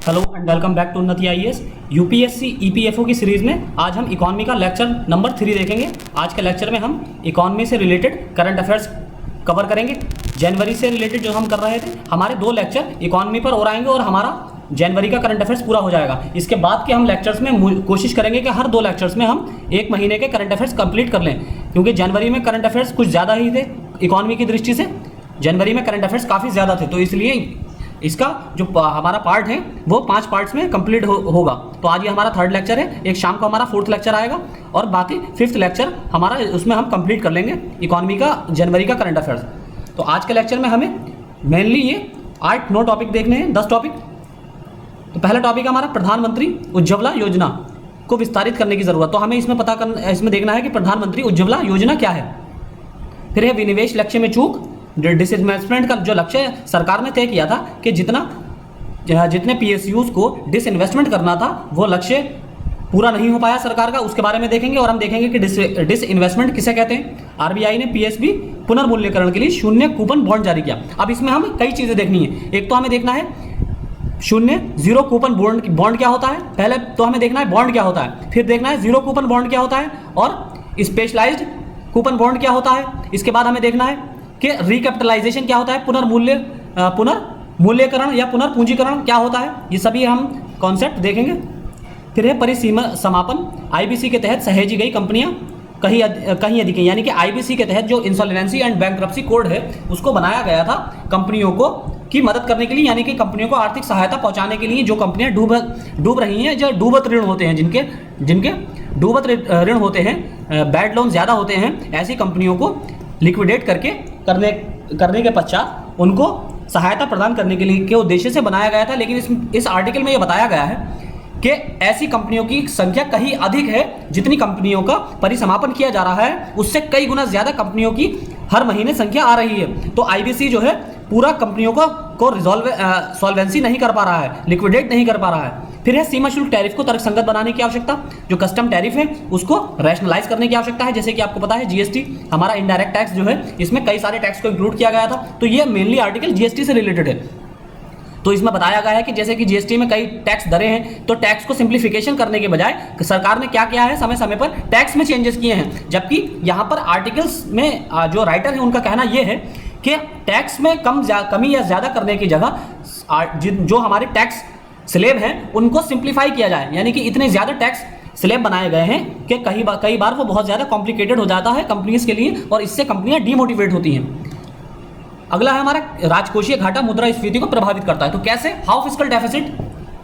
Hello and welcome back to Unnati IAS. UPSC EPFO की series में आज हम इकोनॉमी का लेक्चर नंबर 3 देखेंगे। आज के लेक्चर में हम इकोनॉमी से रिलेटेड करंट अफेयर्स कवर करेंगे। जनवरी से रिलेटेड जो हम कर रहे थे, हमारे 2 लेक्चर इकोनॉमी पर और आएंगे और हमारा जनवरी का करंट अफेयर्स पूरा हो जाएगा। इसके बाद के हम लेक्चर्स में कोशिश करेंगे कि हर 2 लेक्चर्स में हम 1 महीने के करंट अफेयर्स कंप्लीट कर लें, क्योंकि जनवरी में करंट अफेयर्स कुछ ज़्यादा ही थे। इकोनॉमी की दृष्टि से जनवरी में करंट अफेयर्स काफ़ी ज़्यादा थे, तो इसलिए इसका जो हमारा पार्ट है वो 5 पार्ट्स में कंप्लीट होगा। तो आज ये हमारा 3rd लेक्चर है, एक शाम को हमारा 4th लेक्चर आएगा और बाकी 5th लेक्चर हमारा उसमें हम कंप्लीट कर लेंगे इकोनॉमी का जनवरी का करंट अफेयर्स। तो आज के लेक्चर में हमें मेनली ये 8-9 टॉपिक देखने हैं, 10 टॉपिक। तो पहला टॉपिक हमारा प्रधानमंत्री उज्ज्वला योजना को विस्तारित करने की ज़रूरत। तो हमें इसमें देखना है कि प्रधानमंत्री उज्ज्वला योजना क्या है। फिर है विनिवेश लक्ष्य में चूक। डिसइन्वेस्टमेंट का जो लक्ष्य सरकार ने तय किया था कि जितने पीएसयूज को डिसइन्वेस्टमेंट करना था वो लक्ष्य पूरा नहीं हो पाया सरकार का, उसके बारे में देखेंगे। और हम देखेंगे कि डिसइन्वेस्टमेंट किसे कहते हैं। आरबीआई ने पीएसबी पुनर्मूल्यकरण के लिए शून्य कूपन बॉन्ड जारी किया। अब इसमें हमें कई चीज़ें देखनी है। एक तो हमें देखना है जीरो कूपन बॉन्ड क्या होता है, पहले तो हमें देखना है बॉन्ड क्या होता है, फिर देखना है जीरो कूपन बॉन्ड क्या होता है और स्पेशलाइज्ड कूपन बॉन्ड क्या होता है। इसके बाद हमें देखना है कि रिकैपिटलाइजेशन क्या होता है, पुनर्मूल्यकरण या पुनर्पूंजीकरण क्या होता है। ये सभी हम कॉन्सेप्ट देखेंगे। फिर है परिसीमा समापन। आईबीसी के तहत सहेजी गई कंपनियां कहीं अधिक, यानी कि आईबीसी के तहत जो इंसॉल्वेंसी एंड बैंकरप्सी कोड है उसको बनाया गया था कंपनियों को की मदद करने के लिए, यानी कि कंपनियों को आर्थिक सहायता पहुंचाने के लिए। जो कंपनियां डूब रही हैं, जो डूबत ऋण होते हैं, जिनके डूबत ऋण होते हैं, बैड लोन ज़्यादा होते हैं, ऐसी कंपनियों को लिक्विडेट करने के पश्चात उनको सहायता प्रदान करने के उद्देश्य से बनाया गया था। लेकिन इस आर्टिकल में ये बताया गया है कि ऐसी कंपनियों की संख्या कहीं अधिक है। जितनी कंपनियों का परिसमापन किया जा रहा है उससे कई गुना ज़्यादा कंपनियों की हर महीने संख्या आ रही है। तो आईबीसी जो है पूरा कंपनियों को सॉल्वेंसी नहीं कर पा रहा है, लिक्विडेट नहीं कर पा रहा है। फिर है सीमा शुल्क टैरिफ को तर्कसंगत बनाने की आवश्यकता। जो कस्टम टैरिफ है उसको रैशनलाइज करने की आवश्यकता है। जैसे कि आपको पता है जीएसटी हमारा इनडायरेक्ट टैक्स जो है, इसमें कई सारे टैक्स को इंक्लूड किया गया था। तो ये मेनली आर्टिकल जीएसटी से रिलेटेड है। तो इसमें बताया गया है कि जैसे कि जीएसटी में कई टैक्स दरें हैं, तो टैक्स को सिंप्लीफिकेशन करने के बजाय सरकार ने क्या किया है, समय समय पर टैक्स में चेंजेस किए हैं। जबकि यहाँ पर आर्टिकल्स में जो राइटर है उनका कहना यह है कि टैक्स में कमी या ज़्यादा करने की जगह जो हमारे टैक्स स्लेब हैं उनको सिंप्लीफाई किया जाए। यानी कि इतने ज़्यादा टैक्स स्लेब बनाए गए हैं कि कई बार वो बहुत ज़्यादा कॉम्प्लिकेटेड हो जाता है कंपनीज के लिए और इससे कंपनियां डीमोटिवेट होती हैं। अगला है हमारा राजकोषीय घाटा मुद्रास्फीति को प्रभावित करता है। तो कैसे, how fiscal deficit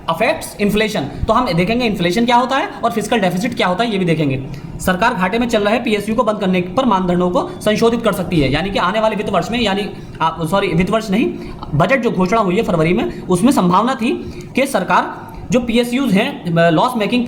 affects inflation. तो हम देखेंगे इन्फ्लेशन क्या होता है और फिस्कल डेफिसिट क्या होता है, ये भी देखेंगे। सरकार घाटे में चल रहे पीएसयू को बंद करने पर मानदंडों को संशोधित कर सकती है। यानी कि आने वाले वित्त वर्ष में, वित्त वर्ष नहीं, बजट जो घोषणा हुई है फरवरी में, उसमें संभावना थी कि सरकार जो पीएसयूज हैं, लॉस मेकिंग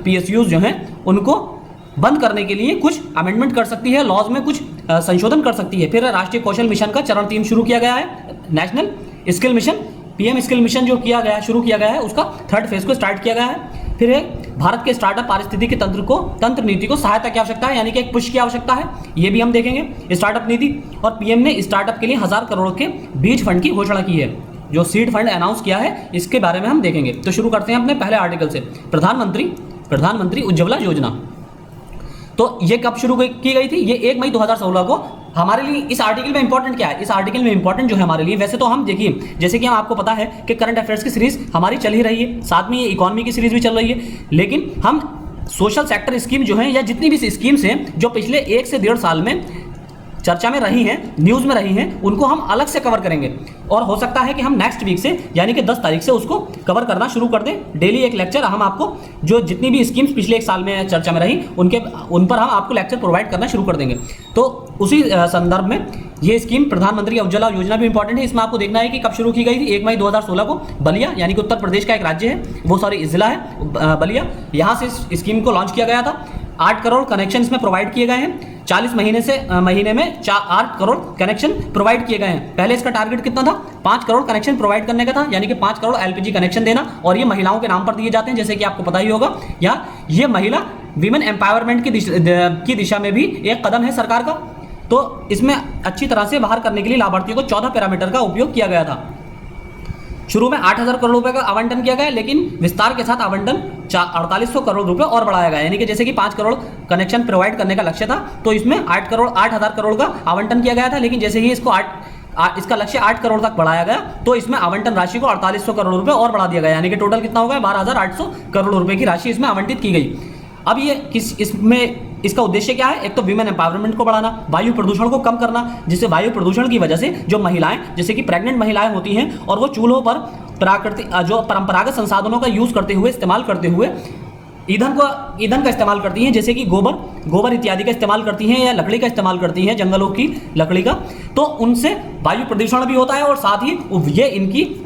पीएसयूज जो हैं, उनको बंद करने के लिए कुछ अमेंडमेंट कर सकती है, लॉज में कुछ संशोधन कर सकती है। फिर राष्ट्रीय कौशल मिशन का चरण 3 शुरू किया गया है। National skill mission, PM skill mission जो शुरू किया गया है, उसका 3rd फेज को स्टार्ट किया गया है। फिर है भारत के स्टार्टअप पारिस्थितिकी तंत्र नीति को सहायता की आवश्यकता है, यानी कि एक पुश की आवश्यकता है। ये भी हम देखेंगे स्टार्टअप नीति। और पीएम ने स्टार्टअप के लिए 1000 करोड़ के बीज फंड की घोषणा की है, जो सीड फंड अनाउंस किया है, इसके बारे में हम देखेंगे। तो शुरू करते हैं अपने पहले आर्टिकल से, प्रधानमंत्री उज्ज्वला योजना। तो ये कब शुरू की गई थी? ये 1 मई 2016 को। हमारे लिए इस आर्टिकल में इंपॉर्टेंट क्या है? इस आर्टिकल में इंपॉर्टेंट जो है हमारे लिए, वैसे तो हम देखिए, जैसे कि हम आपको पता है कि करंट अफेयर्स की सीरीज हमारी चल ही रही है, साथ में ये इकोनॉमी की सीरीज भी चल रही है। लेकिन हम सोशल सेक्टर स्कीम जो है या जितनी भी स्कीम्स हैं जो पिछले 1 से 1.5 साल में चर्चा में रही हैं, न्यूज़ में रही हैं, उनको हम अलग से कवर करेंगे। और हो सकता है कि हम नेक्स्ट वीक से, यानी कि 10 तारीख से उसको कवर करना शुरू कर दें। डेली एक लेक्चर हम आपको, जो जितनी भी स्कीम्स पिछले 1 साल में चर्चा में रही उन पर हम आपको लेक्चर प्रोवाइड करना शुरू कर देंगे। तो उसी संदर्भ में ये स्कीम प्रधानमंत्री उज्ज्वला योजना भी इंपॉर्टेंट है। इसमें आपको देखना है कि कब शुरू की गई थी। 1 मई 2016 को बलिया, यानी कि उत्तर प्रदेश का एक राज्य है, जिला है बलिया, यहाँ से इस स्कीम को लॉन्च किया गया था। 8 करोड़ कनेक्शन इसमें प्रोवाइड किए गए हैं। 40 महीने में 8 करोड़ कनेक्शन प्रोवाइड किए गए हैं। पहले इसका टारगेट कितना था? 5 करोड़ कनेक्शन प्रोवाइड करने का था, यानी कि 5 करोड़ एलपीजी कनेक्शन देना। और ये महिलाओं के नाम पर दिए जाते हैं, जैसे कि आपको पता ही होगा। या ये महिला विमेन एम्पावरमेंट की दिशा में भी एक कदम है सरकार का। तो इसमें अच्छी तरह से बाहर करने के लिए लाभार्थियों को 14 पैरामीटर का उपयोग किया गया था। शुरू में 8,000 करोड़ रुपए का आवंटन किया गया, लेकिन विस्तार के साथ आवंटन 4800 करोड़ रुपए और बढ़ाया गया, यानी कि जैसे कि 5 करोड़ कनेक्शन प्रोवाइड करने का लक्ष्य था, तो इसमें 8,000 करोड़ का आवंटन किया गया था, लेकिन जैसे ही इसका लक्ष्य 8 करोड़ तक बढ़ाया गया, तो इसमें आवंटन राशि को 4800 करोड़ रुपए और बढ़ा दिया गया, यानी कि टोटल कितना हो गया, 12,800 करोड़ रुपए की राशि इसमें आवंटित की गई। अब ये इसका उद्देश्य क्या है? एक तो विमेन एम्पावरमेंट को बढ़ाना, वायु प्रदूषण को कम करना, जिससे वायु प्रदूषण की वजह से जो महिलाएं, जैसे कि प्रेग्नेंट महिलाएं होती हैं और वो चूल्हों पर जो परंपरागत संसाधनों का यूज करते हुए, इस्तेमाल करते हुए ईंधन का इस्तेमाल करती हैं, जैसे कि गोबर इत्यादि का इस्तेमाल करती हैं या लकड़ी का इस्तेमाल करती हैं, जंगलों की लकड़ी का, तो उनसे वायु प्रदूषण भी होता है और साथ ही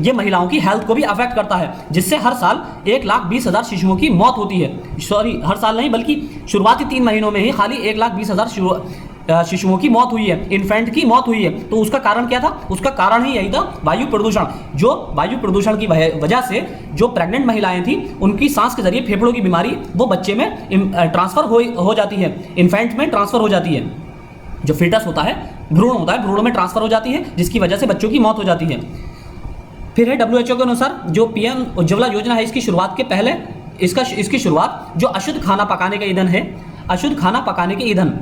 ये महिलाओं की हेल्थ को भी अफेक्ट करता है, जिससे हर साल 1,20,000 शिशुओं की मौत होती है। सॉरी, हर साल नहीं बल्कि शुरुआती 3 महीनों में ही खाली 1,20,000 शिशुओं की मौत हुई है, इन्फेंट की मौत हुई है। तो उसका कारण क्या था? उसका कारण ही यही था, वायु प्रदूषण। जो वायु प्रदूषण की वजह से जो प्रेग्नेंट महिलाएं थी, उनकी सांस के जरिए फेफड़ों की बीमारी वो बच्चे में ट्रांसफर हो जाती है, इन्फेंट में ट्रांसफर हो जाती है। जो फीटस होता है, भ्रूण होता है, भ्रूण में ट्रांसफर हो जाती है, जिसकी वजह से बच्चों की मौत हो जाती है। फिर है WHO के अनुसार जो PM उज्ज्वला योजना है, इसकी शुरुआत के पहले इसकी शुरुआत जो अशुद्ध खाना पकाने का ईंधन है, अशुद्ध खाना पकाने के ईंधन,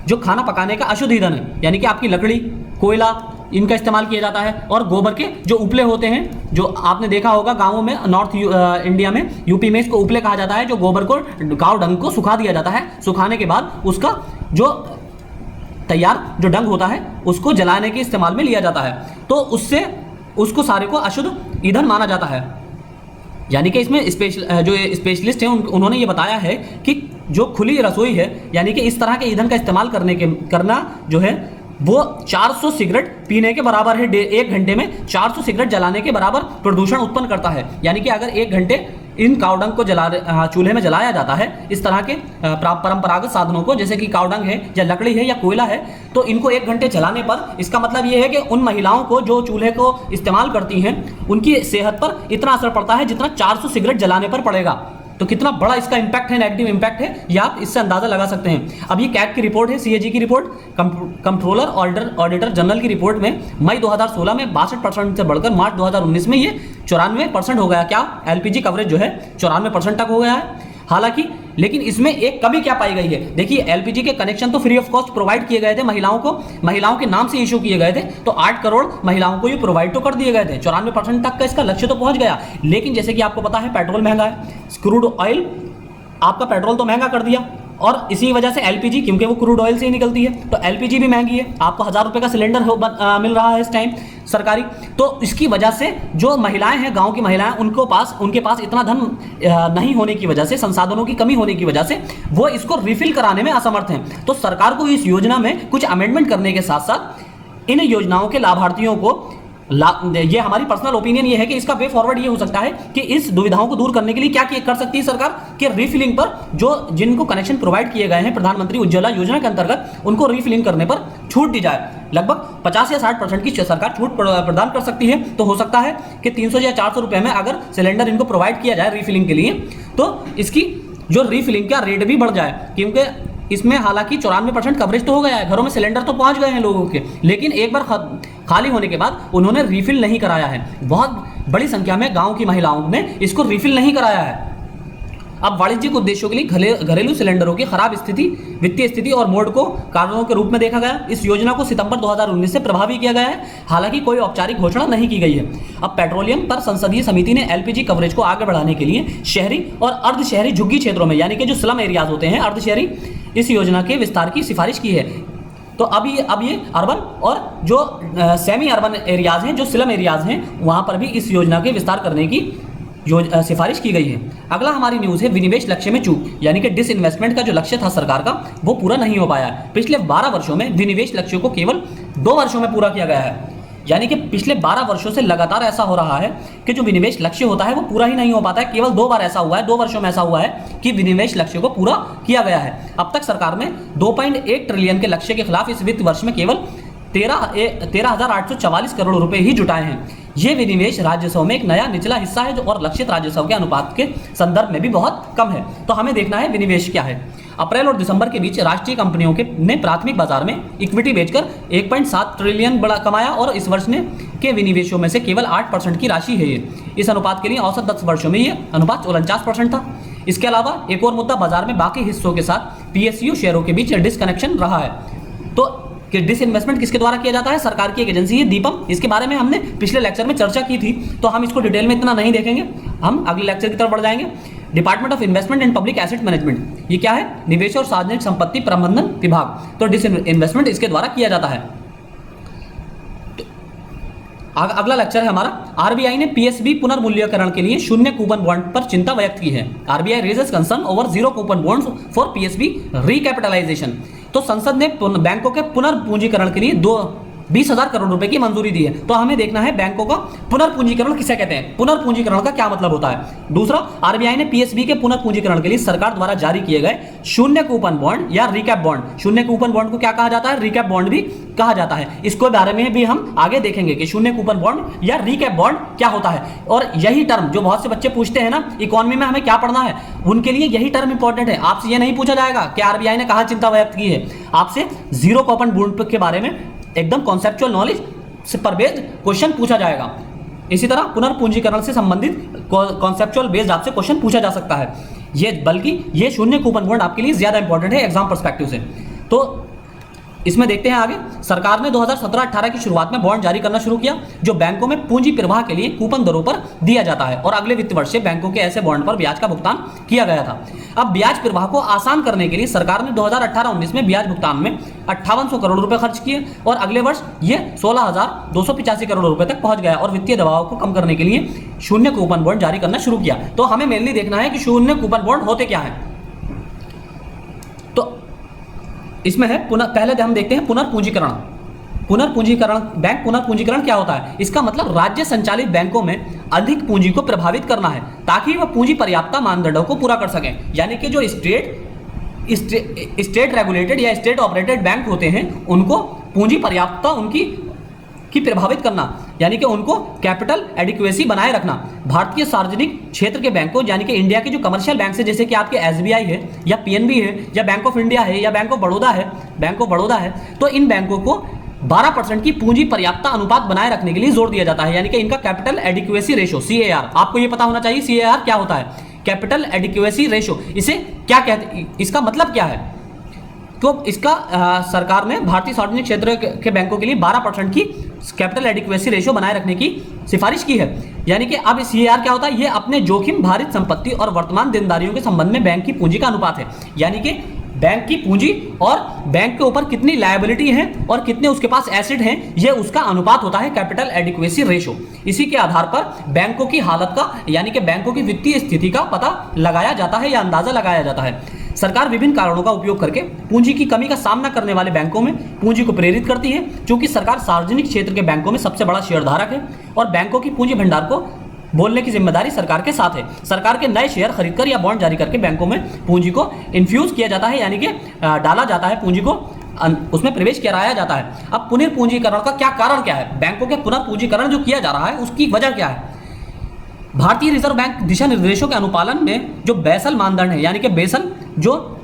जो खाना पकाने का अशुद्ध ईंधन है, यानी कि आपकी लकड़ी, कोयला, इनका इस्तेमाल किया जाता है, और गोबर के जो उपले होते हैं, जो आपने देखा होगा गाँवों में, नॉर्थ इंडिया में, यूपी में इसको उपले कहा जाता है, जो गोबर को, गाँव डंग को सुखा दिया जाता है। सुखाने के बाद उसका जो तैयार जो डंग होता है, उसको जलाने के इस्तेमाल में लिया जाता है, तो उससे उसको सारे को अशुद्ध ईंधन माना जाता है। यानी कि इसमें जो स्पेशलिस्ट हैं उन्होंने ये बताया है कि जो खुली रसोई है, यानी कि इस तरह के ईंधन का इस्तेमाल करना जो है वो 400 सिगरेट पीने के बराबर है। 1 घंटे में 400 सिगरेट जलाने के बराबर प्रदूषण उत्पन्न करता है। यानी कि अगर 1 घंटे इन कावडंग को चूल्हे में जलाया जाता है, इस तरह के परंपरागत साधनों को, जैसे कि कावडंग है या लकड़ी है या कोयला है, तो इनको 1 घंटे जलाने पर इसका मतलब ये है कि उन महिलाओं को जो चूल्हे को इस्तेमाल करती हैं, उनकी सेहत पर इतना असर पड़ता है जितना 400 सिगरेट जलाने पर पड़ेगा। तो कितना बड़ा इसका इंपैक्ट है, नेगेटिव इंपैक्ट है, ये आप इससे अंदाजा लगा सकते हैं। अब ये कैग की रिपोर्ट है, CAG की रिपोर्ट, कंट्रोलर ऑडिटर जनरल की रिपोर्ट में मई 2016 में 62% से बढ़कर मार्च 2019 में ये 94% हो गया। क्या? LPG कवरेज जो है 94% तक हो गया है। हालांकि लेकिन इसमें एक कमी क्या पाई गई है? देखिए, LPG के कनेक्शन तो फ्री ऑफ कॉस्ट प्रोवाइड किए गए थे महिलाओं को, महिलाओं के नाम से इशू किए गए थे, तो 8 करोड़ महिलाओं को ये प्रोवाइड तो कर दिए गए थे, 94% तक का इसका लक्ष्य तो पहुंच गया। लेकिन जैसे कि आपको पता है, पेट्रोल महंगा है, क्रूड ऑयल, आपका पेट्रोल तो महंगा कर दिया, और इसी वजह से LPG, क्योंकि वो क्रूड ऑयल से ही निकलती है, तो LPG भी महंगी है। आपको 1000 रुपये का सिलेंडर मिल रहा है इस टाइम सरकारी। तो इसकी वजह से जो महिलाएं हैं, गांव की महिलाएं, उनके पास इतना धन नहीं होने की वजह से, संसाधनों की कमी होने की वजह से वो इसको रिफिल कराने में असमर्थ हैं। तो सरकार को इस योजना में कुछ अमेंडमेंट करने के साथ साथ इन योजनाओं के लाभार्थियों को ये हमारी पर्सनल ओपिनियन ये है कि इसका वे फॉरवर्ड ये हो सकता है कि इस दुविधाओं को दूर करने के लिए क्या कर सकती है सरकार, कि रिफिलिंग पर जिनको कनेक्शन प्रोवाइड किए गए हैं प्रधानमंत्री उज्ज्वला योजना के अंतर्गत, उनको रिफिलिंग करने पर छूट दी जाए। लगभग 50 या 60% की सरकार छूट प्रदान कर सकती है। तो हो सकता है कि 300 या 400 रुपये में अगर सिलेंडर इनको प्रोवाइड किया जाए रिफिलिंग के लिए, तो इसकी जो रिफिलिंग का रेट भी बढ़ जाए, क्योंकि इसमें हालांकि 94% कवरेज तो हो गया है, घरों में सिलेंडर तो पहुंच गए हैं लोगों के, लेकिन एक बार खाली होने के बाद उन्होंने रिफिल नहीं कराया है। बहुत बड़ी संख्या में गांव की महिलाओं ने इसको रिफिल नहीं कराया है। अब वाणिज्यिक उद्देश्यों के लिए घरेलू सिलेंडरों की खराब स्थिति, वित्तीय स्थिति और मोड को कारणों के रूप में देखा गया। इस योजना को सितंबर 2019 से प्रभावी किया गया है, हालांकि कोई औपचारिक घोषणा नहीं की गई है। अब पेट्रोलियम पर संसदीय समिति ने LPG कवरेज को आगे बढ़ाने के लिए शहरी और अर्ध शहरी झुग्गी क्षेत्रों में, यानी कि जो स्लम एरियाज होते हैं, अर्ध शहरी, इस योजना के विस्तार की सिफारिश की है। तो अब ये अर्बन और जो सेमी अर्बन एरियाज हैं, जो स्लम एरियाज हैं, वहां पर भी इस योजना के विस्तार करने की सिफारिश की गई है। अगला हमारी न्यूज़ है विनिवेश लक्ष्य में चूक, यानी कि डिसइन्वेस्टमेंट का जो लक्ष्य था सरकार का, वो पूरा नहीं हो पाया है। पिछले 12 वर्षों में विनिवेश लक्ष्य को केवल 2 वर्षों में पूरा किया गया है। यानी कि पिछले 12 वर्षों से लगातार ऐसा हो रहा है कि जो विनिवेश लक्ष्य होता है वो पूरा ही नहीं हो पाता है। केवल 2 बार ऐसा हुआ है, 2 वर्षों में ऐसा हुआ है कि विनिवेश लक्ष्य को पूरा किया गया है। अब तक सरकार ने 2.1 ट्रिलियन के लक्ष्य के खिलाफ इस वित्त वर्ष में केवल 13,844 करोड़ रुपए ही जुटाए हैं। ये विनिवेश राजस्व में एक नया निचला हिस्सा है, जो और लक्षित राजस्व के अनुपात के संदर्भ में भी बहुत कम है। तो हमें देखना है विनिवेश क्या है। अप्रैल और दिसंबर के बीच राष्ट्रीय कंपनियों के ने प्राथमिक बाजार में इक्विटी बेचकर 1.7 ट्रिलियन बड़ा कमाया और इस वर्ष ने के विनिवेशों में से केवल 8% की राशि है ये। इस अनुपात के लिए औसत 10 वर्षों में ये अनुपात 49% था। इसके अलावा एक और मुद्दा बाजार में बाकी हिस्सों के साथ पीएसयू शेयरों के बीच डिसकनेक्शन रहा है। तो कि डिसइन्वेस्टमेंट किसके द्वारा किया जाता है? सरकार की एक एजेंसी है दीपम। इसके बारे में हमने पिछले लेक्चर में चर्चा की थी, तो हम इसको डिटेल में इतना नहीं देखेंगे, हम अगले लेक्चर की तरफ बढ़ जाएंगे। Department of investment and public asset management, ये क्या है? निवेश और सार्वजनिक संपत्ति प्रबंधन विभाग। तो डिसइन्वेस्टमेंट इसके द्वारा किया जाता है। अगला लेक्चर है हमारा, आरबीआई ने पीएसबी पुनर्मूल्यकरण के लिए शून्य कूपन बॉन्ड पर चिंता व्यक्त की है। RBI raises concern over zero coupon bonds for PSB recapitalisation. तो संसद ने बैंकों के पुनर्पूंजीकरण के लिए 20,000 करोड़ रुपए की मंजूरी दी है। तो हमें देखना है बैंकों का पुनर्पूंजीकरण किसे कहते हैं, पुनर्पूंजीकरण का क्या मतलब होता है। दूसरा, आरबीआई ने पीएसबी के पुनर्पूंजीकरण के लिए सरकार द्वारा जारी किए गए शून्य कूपन बॉन्ड या रिकैप बॉन्ड, शून्य कूपन बॉन्ड को क्या कहा जाता है? रिकैप बॉन्ड भी कहा जाता है। इसके बारे में भी हम आगे देखेंगे कि शून्य कूपन बॉन्ड या रिकैप बॉन्ड क्या होता है। और यही टर्म जो बहुत से बच्चे पूछते हैं ना, इकोनॉमी में हमें क्या पढ़ना है, उनके लिए यही टर्म इंपॉर्टेंट है। आपसे ये नहीं पूछा जाएगा कि आरबीआई ने कहा चिंता व्यक्त की है, आपसे जीरो कूपन बॉन्ड के बारे में एकदम कॉन्सेप्चुअल नॉलेज से पर बेस्ड क्वेश्चन पूछा जाएगा। इसी तरह पुनर्पूंजीकरण से संबंधित कॉन्सेप्चुअल बेस्ड आपसे क्वेश्चन पूछा जा सकता है। ये शून्य कूपन बॉन्ड आपके लिए ज्यादा इंपॉर्टेंट है एग्जाम पर्सपेक्टिव से। तो इसमें देखते हैं आगे, सरकार ने 2017-18 की शुरुआत में बॉन्ड जारी करना शुरू किया जो बैंकों में पूंजी प्रवाह के लिए कूपन दरों पर दिया जाता है और अगले वित्त वर्ष से बैंकों के ऐसे बॉन्ड पर ब्याज का भुगतान किया गया था। अब ब्याज प्रवाह को आसान करने के लिए सरकार ने 2018-19 में ब्याज भुगतान में 5800 करोड़ रुपए खर्च किए और अगले वर्ष ये 16,285 करोड़ रुपए तक पहुंच गया और वित्तीय दबाव को कम करने के लिए शून्य कूपन बॉन्ड जारी करना शुरू किया। तो हमें मेनली देखना है कि शून्य कूपन बॉन्ड होते क्या है। तो इसमें है पहले हम देखते हैं पुनर्पूंजीकरण। बैंक पुनर्पूंजीकरण क्या होता है? इसका मतलब राज्य संचालित बैंकों में अधिक पूंजी को प्रभावित करना है ताकि वह पूंजी पर्याप्तता मानदंडों को पूरा कर सकें। यानी कि जो स्टेट रेगुलेटेड या स्टेट ऑपरेटेड बैंक होते हैं उनको पूंजी पर्याप्तता की प्रभावित करना, यानी कि उनको कैपिटल एडिक्वेसी बनाए रखना। भारतीय सार्वजनिक क्षेत्र के बैंकों यानी कि इंडिया के जो कमर्शियल बैंक है, जैसे कि आपके एसबीआई है या पीएनबी है या बैंक ऑफ इंडिया है या बैंक ऑफ बड़ौदा है, तो इन बैंकों को 12% की पूंजी पर्याप्तता अनुपात बनाए रखने के लिए जोर दिया जाता है, यानी कि इनका कैपिटल एडिक्वेसी रेशो CAR। आपको यह पता होना चाहिए CAR क्या होता है, कैपिटल एडिक्वेसी रेशो। इसे क्या कहते हैं, इसका मतलब क्या है? तो इसका सरकार ने भारतीय सार्वजनिक क्षेत्र के बैंकों के लिए 12% की कैपिटल एडिक्वेसी रेशो बनाए रखने की सिफारिश की है। यानी कि अब CAR क्या होता है? ये अपने जोखिम भारित संपत्ति और वर्तमान देनदारियों के संबंध में बैंक की पूंजी का अनुपात है। यानी कि बैंक की पूंजी और बैंक के ऊपर कितनी लायबिलिटी है और कितने उसके पास एसेट हैं, यह उसका अनुपात होता है कैपिटल एडिक्वेसी रेशो। इसी के आधार पर बैंकों की हालत का यानी कि बैंकों की वित्तीय स्थिति का पता लगाया जाता है या अंदाजा लगाया जाता है। सरकार विभिन्न कारणों का उपयोग करके पूंजी की कमी का सामना करने वाले बैंकों में पूंजी को प्रेरित करती है। क्योंकि सरकार सार्वजनिक क्षेत्र के बैंकों में सबसे बड़ा शेयरधारक है और बैंकों की पूंजी भंडार को बोलने की जिम्मेदारी सरकार के साथ है। सरकार के नए शेयर खरीदकर या बॉन्ड जारी करके बैंकों में पूंजी को इन्फ्यूज किया जाता है, यानी कि डाला जाता है, पूंजी को उसमें प्रवेश कराया जाता है। अब पुनर्पूंजीकरण का कारण क्या है? बैंकों के पुनर्पूंजीकरण जो किया जा रहा है उसकी वजह क्या है? भारतीय रिजर्व बैंक दिशा निर्देशों के अनुपालन में जो बेसल मानदंड है, यानी कि बेसल जो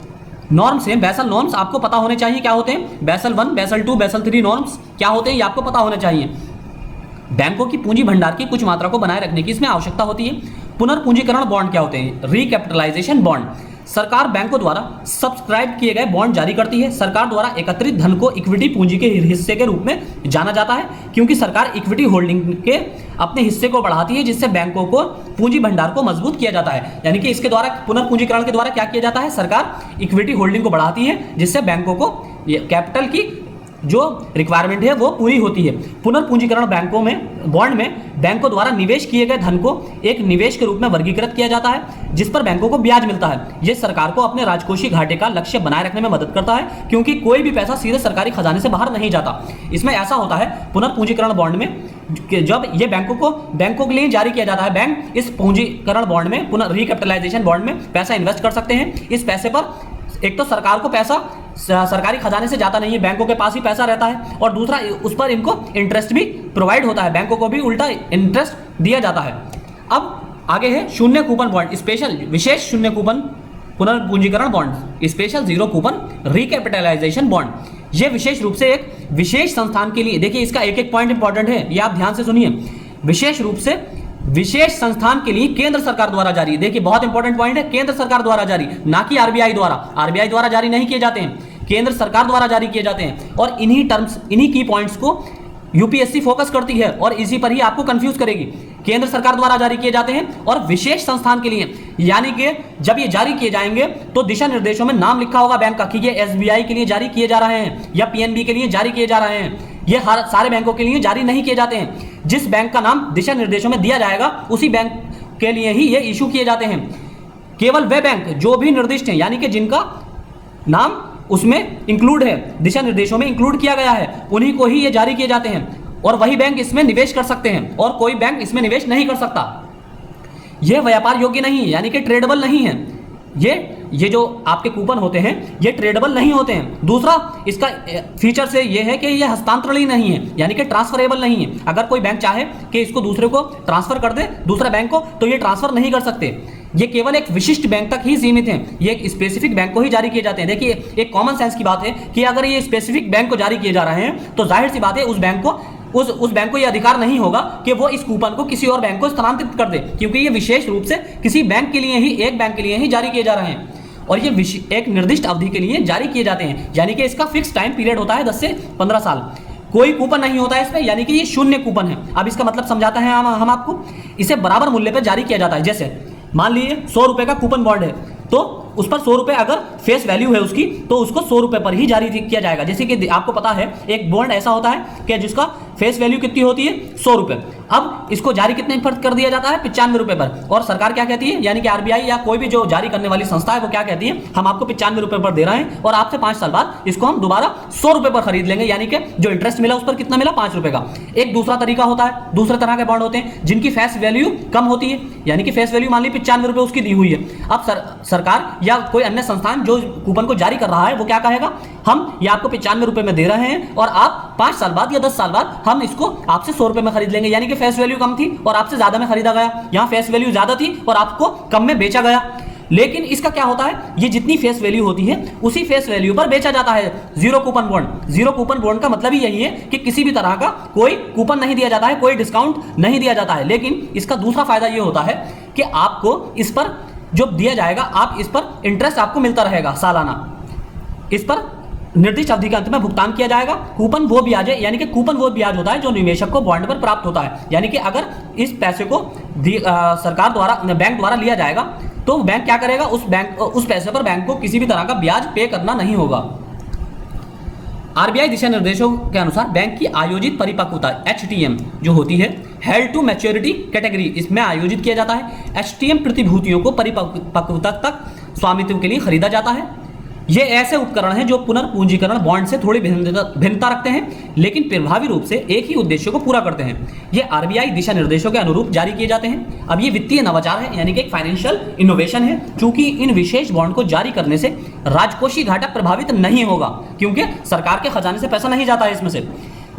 नॉर्म्स हैं, बेसल नॉर्म्स आपको पता होने चाहिए क्या होते हैं। बेसल 1, बेसल 2, बेसल 3 नॉर्म्स क्या होते हैं ये आपको पता होना चाहिए। बैंकों की पूंजी भंडार की कुछ मात्रा को बनाए रखने की इसमें आवश्यकता होती है। पुनर्पूंजीकरण बॉन्ड क्या होते हैं? Recapitalisation bond. सरकार बैंकों द्वारा सब्सक्राइब किए गए बॉन्ड जारी करती है। सरकार द्वारा एकत्रित धन को इक्विटी पूंजी के हिस्से के रूप में जाना जाता है, क्योंकि सरकार इक्विटी होल्डिंग के अपने हिस्से को बढ़ाती है, जिससे बैंकों को पूंजी भंडार को मजबूत किया जाता है। यानी कि इसके द्वारा पुनर्पूंजीकरण के द्वारा क्या किया जाता है? सरकार इक्विटी होल्डिंग को बढ़ाती है, जिससे बैंकों को कैपिटल की जो रिक्वायरमेंट है वो पूरी होती है। पुनर्पूंजीकरण बैंकों में बॉन्ड में बैंकों द्वारा निवेश किए गए धन को एक निवेश के रूप में वर्गीकृत किया जाता है, जिस पर बैंकों को ब्याज मिलता है। यह सरकार को अपने राजकोषीय घाटे का लक्ष्य बनाए रखने में मदद करता है, क्योंकि कोई भी पैसा सीधे सरकारी खजाने से बाहर नहीं जाता। इसमें ऐसा होता है पुनर्पूंजीकरण बॉन्ड में जब ये बैंकों के लिए जारी किया जाता है, बैंक इस पूंजीकरण बॉन्ड में रिकैपिटलाइजेशन बॉन्ड में पैसा इन्वेस्ट कर सकते हैं। इस पैसे पर एक तो सरकार को पैसा सरकारी खजाने से जाता नहीं है, बैंकों के पास ही पैसा रहता है, और दूसरा उस पर इनको इंटरेस्ट भी प्रोवाइड होता है, बैंकों को भी उल्टा इंटरेस्ट दिया जाता है। अब आगे है शून्य कूपन बॉन्ड, विशेष शून्य कूपन पुनर्पूंजीकरण bond, special zero coupon recapitalization bond, ये विशेष रूप से एक विशेष संस्थान के लिए, देखिए इसका एक एक पॉइंट इंपॉर्टेंट है, ये आप ध्यान से सुनिए, विशेष रूप से विशेष संस्थान के लिए केंद्र सरकार द्वारा जारी, देखिए बहुत इंपॉर्टेंट पॉइंट है, केंद्र सरकार द्वारा जारी, ना कि आरबीआई द्वारा, आरबीआई द्वारा जारी नहीं किए जाते हैं, केंद्र सरकार द्वारा जारी किए जाते हैं। और इन्हीं टर्म्स, इन्हीं की पॉइंट्स को यूपीएससी फोकस करती है और इसी पर ही आपको कंफ्यूज करेगी। केंद्र सरकार द्वारा जारी किए जाते हैं और विशेष संस्थान के लिए, यानी कि जब ये जारी किए जाएंगे तो दिशा निर्देशों में नाम लिखा होगा बैंक का कि ये एसबीआई के लिए जारी किए जा रहे हैं या पीएनबी के लिए जारी किए जा रहे हैं। ये हर सारे बैंकों के लिए जारी नहीं किए जाते हैं। जिस बैंक का नाम दिशा निर्देशों में दिया जाएगा उसी बैंक के लिए ही ये इशू किए जाते हैं। केवल वे बैंक जो भी निर्दिष्ट हैं, यानी कि जिनका नाम उसमें इंक्लूड है, दिशा निर्देशों में इंक्लूड किया गया है, उन्हीं को ही ये जारी किए जाते हैं और वही बैंक इसमें निवेश कर सकते हैं और कोई बैंक इसमें निवेश नहीं कर सकता। यह व्यापार योग्य नहीं है, यानी कि ट्रेडेबल नहीं है। ये जो आपके कूपन होते हैं ये ट्रेडेबल नहीं होते हैं। दूसरा इसका फीचर से ये है कि ये हस्तांतरणीय नहीं है, यानी कि ट्रांसफरेबल नहीं है। अगर कोई बैंक चाहे कि इसको दूसरे को ट्रांसफर कर दे, दूसरे बैंक को, तो ये ट्रांसफर नहीं कर सकते। ये केवल एक विशिष्ट बैंक तक ही सीमित हैं, ये एक स्पेसिफिक बैंक को ही जारी किए जाते हैं। देखिए एक कॉमन सेंस की बात है कि अगर ये स्पेसिफिक बैंक को जारी किए जा रहे हैं तो जाहिर सी बात है उस बैंक को ये अधिकार नहीं होगा कि वो इस कूपन को किसी और बैंक को स्थानांतरित कर दे, क्योंकि ये विशेष रूप से किसी बैंक के लिए ही, एक बैंक के लिए ही जारी किए जा रहे हैं और ये एक निर्दिष्ट अवधि के लिए जारी किए जाते हैं, यानी कि इसका फिक्स टाइम पीरियड होता है 10 से 15 साल। कोई कूपन नहीं होता है इसमें, यानी कि ये शून्य कूपन है। अब इसका मतलब समझाते हैं हम आपको। इसे बराबर मूल्य पर जारी किया जाता है। जैसे मान लीजिए 100 रुपए का कूपन बॉन्ड है तो उस पर 100 रुपए अगर फेस वैल्यू है उसकी, तो उसको 100 रुपए पर ही जारी किया जाएगा। जैसे कि आपको पता है एक बॉन्ड ऐसा होता है कि जिसका फेस वैल्यू कितनी होती है, 100 रुपए। अब इसको जारी कितने पर कर दिया जाता है, 95 रुपए पर। और सरकार क्या कहती है, यानी कि आरबीआई या कोई भी जो जारी करने वाली संस्था है वो क्या कहती है, हम आपको 95 रुपए पर दे रहे हैं और आपसे 5 साल बाद इसको हम दोबारा 100 रुपए पर खरीद लेंगे, यानी कि जो इंटरेस्ट मिला उस पर कितना मिला, 5 रुपए का। एक दूसरा तरीका होता है, दूसरे तरह के बॉन्ड होते हैं जिनकी फेस वैल्यू कम होती है, यानी कि फेस वैल्यू मान ली 95 रुपए उसकी दी हुई है। अब सरकार या कोई अन्य संस्थान जो कूपन को जारी कर रहा है वो क्या कहेगा, हम ये आपको 95 रुपए में दे रहे हैं और आप 5 साल बाद या 10 साल बाद हम इसको आपसे 100 रुपए में खरीद लेंगे, यानी कि फेस वैल्यू कम थी और आपसे ज्यादा में खरीदा गया। यहां फेस वैल्यू ज्यादा थी और आपको कम में बेचा गया। लेकिन इसका क्या होता है, ये जितनी फेस वैल्यू होती है उसी फेस वैल्यू पर बेचा जाता है। Zero coupon bond, zero coupon bond का मतलब ही यही है कि किसी भी तरह का कोई कूपन नहीं दिया जाता है, कोई डिस्काउंट नहीं दिया जाता है। लेकिन इसका दूसरा फायदा ये होता है कि आपको इस पर जो दिया जाएगा, आप इस पर इंटरेस्ट आपको मिलता रहेगा सालाना, इस पर निर्दिष्ट अवधि के अंत में भुगतान किया जाएगा। कूपन वो ब्याज है, यानी कि कूपन वो ब्याज होता है जो निवेशक को बॉन्ड पर प्राप्त होता है। यानी कि अगर इस पैसे को सरकार द्वारा, बैंक द्वारा लिया जाएगा तो बैंक क्या करेगा, उस पैसे पर बैंक को किसी भी तरह का ब्याज पे करना नहीं होगा। आरबीआई दिशा निर्देशों के अनुसार बैंक की आयोजित परिपक्वता HTM जो होती है, हेल्ड टू मैच्योरिटी कैटेगरी, इसमें आयोजित किया जाता है। HTM प्रतिभूतियों को परिपक्वता तक स्वामित्व के लिए खरीदा जाता है। ये ऐसे उपकरण हैं जो पुनर्पूंजीकरण बॉन्ड से थोड़ी भिन्नता रखते हैं, लेकिन प्रभावी रूप से एक ही उद्देश्य को पूरा करते हैं। ये आरबीआई दिशा निर्देशों के अनुरूप जारी किए जाते हैं। अब ये वित्तीय नवाचार है, यानी कि एक फाइनेंशियल इनोवेशन है। चूंकि इन विशेष बॉन्ड को जारी करने से राजकोषीय घाटा प्रभावित नहीं होगा, क्योंकि सरकार के खजाने से पैसा नहीं जाता है इसमें से,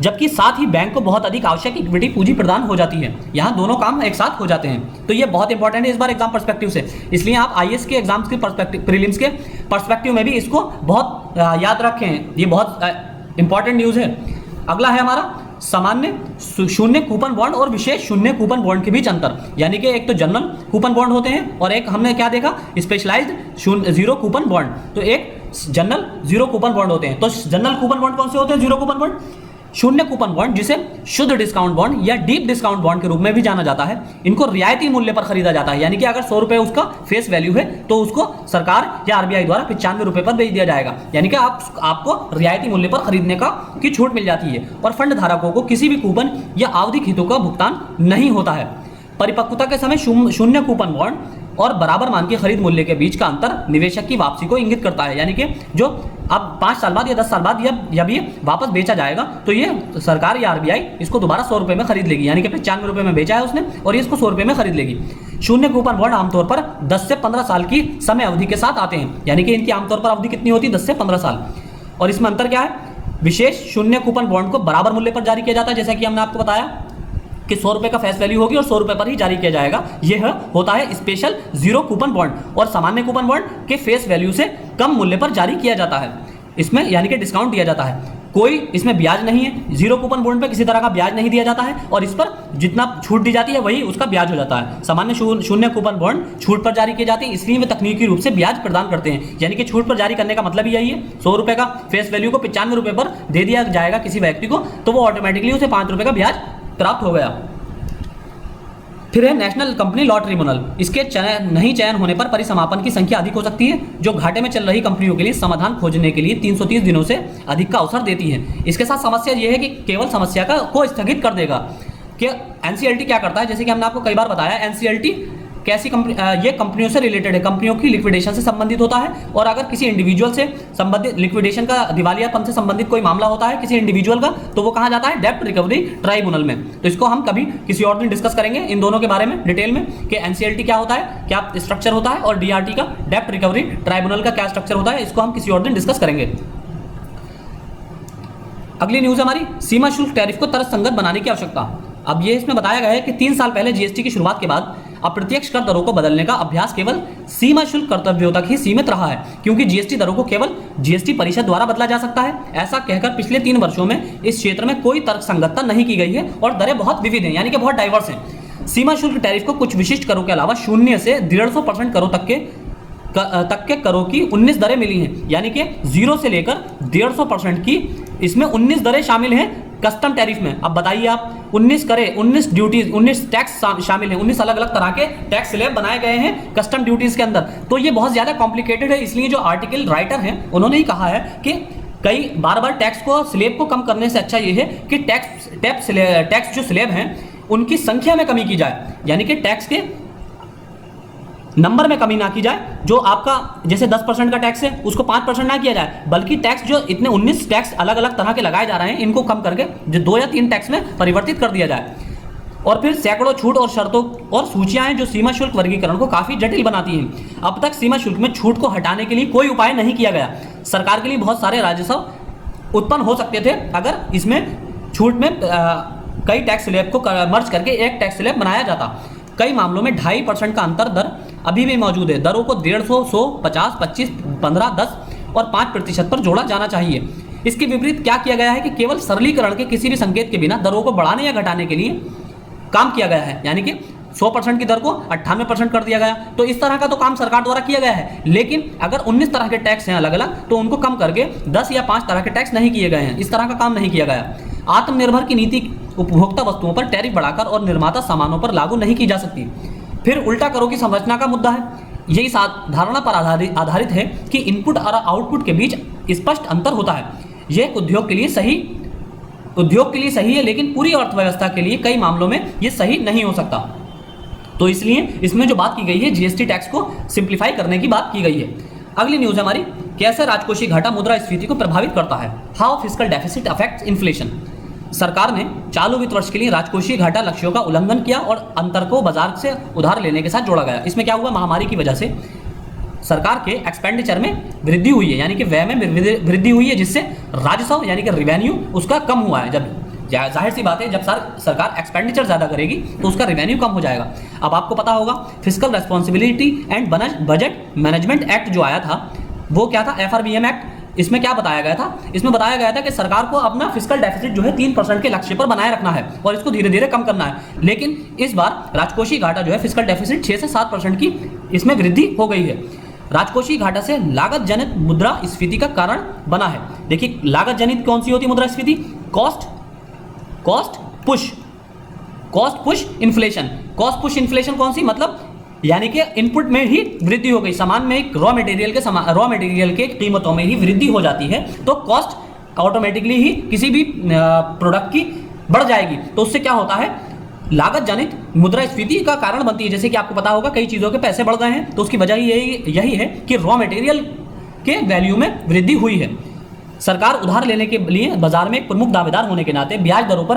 जबकि साथ ही बैंक को बहुत अधिक आवश्यक इक्विटी पूंजी प्रदान हो जाती है। यहाँ दोनों काम एक साथ हो जाते हैं। तो ये बहुत इंपॉर्टेंट है इस बार एग्जाम पर्सपेक्टिव से, इसलिए आप आईएएस के एग्जाम्स के पर्सपेक्टिव, प्रीलिम्स के पर्सपेक्टिव में भी इसको बहुत याद रखें। ये बहुत इंपॉर्टेंट न्यूज़ है। अगला है हमारा सामान्य शून्य कूपन बॉन्ड और विशेष शून्य कूपन बॉन्ड के बीच अंतर, यानी कि एक तो जनरल कूपन बॉन्ड होते हैं और एक हमने क्या देखा, स्पेशलाइज्ड जीरो कूपन बॉन्ड। तो एक जनरल जीरो कूपन बॉन्ड होते हैं। तो जनरल कूपन बॉन्ड कौन से होते हैं, जीरो कूपन बॉन्ड। शून्य कूपन बॉन्ड, जिसे शुद्ध डिस्काउंट बॉन्ड या डीप डिस्काउंट बॉन्ड के रूप में भी जाना जाता है, इनको रियायती मूल्य पर खरीदा जाता है। यानी कि अगर 100 रुपए उसका फेस वैल्यू है तो उसको सरकार या आरबीआई द्वारा 95 रुपए पर बेच दिया जाएगा, यानी कि आपको रियायती मूल्य पर खरीदने की छूट मिल जाती है। और फंड धारकों को किसी भी कूपन या आवधिक हितों का भुगतान नहीं होता है। परिपक्वता के समय शून्य कूपन बॉन्ड और बराबर मान के खरीद मूल्य के बीच का अंतर निवेशक की वापसी को इंगित करता है। यानी कि जो अब 5 साल बाद या 10 साल बाद जब ये वापस बेचा जाएगा तो ये सरकार या आरबीआई इसको दोबारा 100 रुपए में खरीद लेगी, यानी कि 95 रुपए में बेचा है उसने और ये इसको 100 रुपए में खरीद लेगी। शून्य कूपन बॉन्ड आमतौर पर 10 से 15 साल की समय अवधि के साथ आते हैं, यानी कि इनकी आमतौर पर अवधि कितनी होती है, 10 से 15 साल। और इसमें अंतर क्या है, विशेष शून्य कूपन बॉन्ड को बराबर मूल्य पर जारी किया जाता है, जैसा कि हमने आपको बताया, कि 100 रुपए का फेस वैल्यू होगी और 100 रुपए पर ही जारी किया जाएगा। यह होता है स्पेशल जीरो कूपन बॉन्ड और सामान्य कूपन बॉन्ड के फेस वैल्यू से कम मूल्य पर जारी किया जाता है। इसमें यानी कि डिस्काउंट दिया जाता है, कोई इसमें ब्याज नहीं है। जीरो कूपन बॉन्ड पे किसी तरह का ब्याज नहीं दिया जाता है और इस पर जितना छूट दी जाती है वही उसका ब्याज हो जाता है। सामान्य शून्य कूपन बॉन्ड छूट पर जारी किए जाते हैं, इसलिए वे तकनीकी रूप से ब्याज प्रदान करते हैं। यानी कि छूट पर जारी करने का मतलब यही है, 100 रुपए का फेस वैल्यू को 95 रुपए पर दे दिया जाएगा किसी व्यक्ति को, तो वो ऑटोमेटिकली उसे 5 रुपए का ब्याज प्राप्त हो गया। फिर है नेशनल कंपनी लॉ ट्रिब्यूनल। इसके नहीं चयन होने पर परिसमापन की संख्या अधिक हो सकती है, जो घाटे में चल रही कंपनियों के लिए समाधान खोजने के लिए 330 दिनों से अधिक का अवसर देती है। इसके साथ समस्या यह है कि केवल समस्या को स्थगित कर देगा। कि एनसीएलटी क्या करता है, जैसे कि हमने आपको कई बार बताया, एनसीएलटी कैसी कंपनी, ये कंपनियों से रिलेटेड है, कंपनियों की लिक्विडेशन से संबंधित होता है। और अगर किसी इंडिविजुअल से संबंधित लिक्विडेशन का दिवालियापन से संबंधित कोई मामला होता है किसी इंडिविजुअल का, तो वो कहाँ जाता है, डेब्ट रिकवरी ट्राइब्यूनल में। तो इसको हम कभी किसी और दिन डिस्कस करेंगे इन दोनों के बारे में डिटेल में, कि एनसीएलटी क्या होता है, क्या स्ट्रक्चर होता है, और डीआरटी का डेब्ट रिकवरी ट्राइब्यूनल का क्या स्ट्रक्चर होता है, इसको हम किसी और दिन डिस्कस करेंगे। अगली न्यूज हमारी, सीमा शुल्क टैरिफ को तर्कसंगत बनाने की आवश्यकता। अब ये इसमें बताया गया है कि 3 साल पहले जीएसटी की शुरुआत के बाद अप्रत्यक्ष कर दरों को बदलने का अभ्यास केवल सीमा शुल्क कर्तव्यों तक ही सीमित रहा है, क्योंकि जीएसटी दरों को केवल जीएसटी परिषद द्वारा बदला जा सकता है। ऐसा कहकर पिछले 3 वर्षों में इस क्षेत्र में कोई तर्कसंगतता नहीं की गई है और दरें बहुत विविध हैं, यानी कि बहुत डाइवर्स हैं। सीमा शुल्क टैरिफ को कुछ विशिष्ट करों के अलावा 0 से 150% करों तक के करों की 19 दरें मिली हैं, यानी कि 0 से लेकर 150% की इसमें 19 दरें शामिल हैं कस्टम टैरिफ में। अब बताइए आप, 19 करें, 19 ड्यूटीज, 19 टैक्स शामिल हैं, 19 अलग अलग तरह के टैक्स स्लैब बनाए गए हैं कस्टम ड्यूटीज के अंदर। तो ये बहुत ज्यादा कॉम्प्लिकेटेड है, इसलिए जो आर्टिकल राइटर हैं उन्होंने ही कहा है कि कई बार टैक्स को स्लैब को कम करने से अच्छा ये है कि टैक्स जो स्लैब हैं उनकी संख्या में कमी की जाए, यानी कि टैक्स के नंबर में कमी ना की जाए। जो आपका जैसे 10% का टैक्स है उसको 5% ना किया जाए, बल्कि टैक्स जो इतने 19 टैक्स अलग अलग तरह के लगाए जा रहे हैं इनको कम करके जो 2 या 3 टैक्स में परिवर्तित कर दिया जाए। और फिर सैकड़ों छूट और शर्तों और सूचियां हैं जो सीमा शुल्क वर्गीकरण को काफी जटिल बनाती हैं। अब तक सीमा शुल्क में छूट को हटाने के लिए कोई उपाय नहीं किया गया। सरकार के लिए बहुत सारे राजस्व उत्पन्न हो सकते थे अगर इसमें छूट में कई टैक्स स्लैब को मर्ज करके एक टैक्स स्लैब बनाया जाता। कई मामलों में 2.5% का अंतर दर अभी भी मौजूद है। दरों को 150, 100, 50, 25, 15, 10 और 5% पर जोड़ा जाना चाहिए। इसके विपरीत क्या किया गया है कि केवल सरलीकरण के किसी भी संकेत के बिना दरों को बढ़ाने या घटाने के लिए काम किया गया है, यानी कि 100% की दर को 98% कर दिया गया। तो इस तरह का तो काम सरकार द्वारा किया गया है, लेकिन अगर 19 तरह के टैक्स हैं अलग अलग तो उनको कम करके 10 या 5 तरह के टैक्स नहीं किए गए हैं। इस तरह का काम नहीं किया गया। आत्मनिर्भर की नीति उपभोक्ता वस्तुओं पर टैरिफ बढ़ाकर और निर्माता सामानों पर लागू नहीं की जा सकती। फिर उल्टा करों की संरचना का मुद्दा है। यही धारणा पर आधारित है कि इनपुट और आउटपुट के बीच स्पष्ट अंतर होता है। यह उद्योग के लिए सही है, लेकिन पूरी अर्थव्यवस्था के लिए कई मामलों में यह सही नहीं हो सकता। तो इसलिए इसमें जो बात की गई है जीएसटी टैक्स को सिंप्लीफाई करने की बात की गई है। अगली न्यूज है हमारी, कैसे राजकोषीय घाटा मुद्रास्फीति को प्रभावित करता है। How fiscal deficit affects inflation. सरकार ने चालू वित्त वर्ष के लिए राजकोषीय घाटा लक्ष्यों का उल्लंघन किया और अंतर को बाजार से उधार लेने के साथ जोड़ा गया। इसमें क्या हुआ, महामारी की वजह से सरकार के एक्सपेंडिचर में वृद्धि हुई है, यानी कि व्यय में वृद्धि हुई है, जिससे राजस्व यानी कि रेवेन्यू उसका कम हुआ है। जब जाहिर सी बात है जब सरकार एक्सपेंडिचर ज़्यादा करेगी तो उसका रेवेन्यू कम हो जाएगा। अब आपको पता होगा fiscal responsibility and budget management act जो आया था वो क्या था, FRBM एक्ट। इसमें क्या बताया गया था, इसमें बताया गया था कि सरकार को अपना फिस्कल डेफिसिट जो है 3% के लक्ष्य पर बनाए रखना है और इसको धीरे धीरे कम करना है। लेकिन इस बार राजकोषीय घाटा जो है फिस्कल डेफिसिट 6 से 7% की इसमें वृद्धि हो गई है। राजकोषीय घाटा से लागत जनित मुद्रास्फीति का कारण बना है। देखिए लागत जनित कौन सी होती है मुद्रास्फीति, कॉस्ट पुश इन्फ्लेशन कौन सी, मतलब यानी कि इनपुट में ही वृद्धि हो गई, सामान में एक रॉ मटेरियल के कीमतों में ही वृद्धि हो जाती है तो कॉस्ट ऑटोमेटिकली ही किसी भी प्रोडक्ट की बढ़ जाएगी। तो उससे क्या होता है, लागत जनित मुद्रास्फीति का कारण बनती है। जैसे कि आपको पता होगा कई चीज़ों के पैसे बढ़ गए हैं तो उसकी वजह यही है कि रॉ मटेरियल के वैल्यू में वृद्धि हुई है। सरकार उधार लेने के लिए बाजार में एक प्रमुख दावेदार होने के नाते ब्याज दरों पर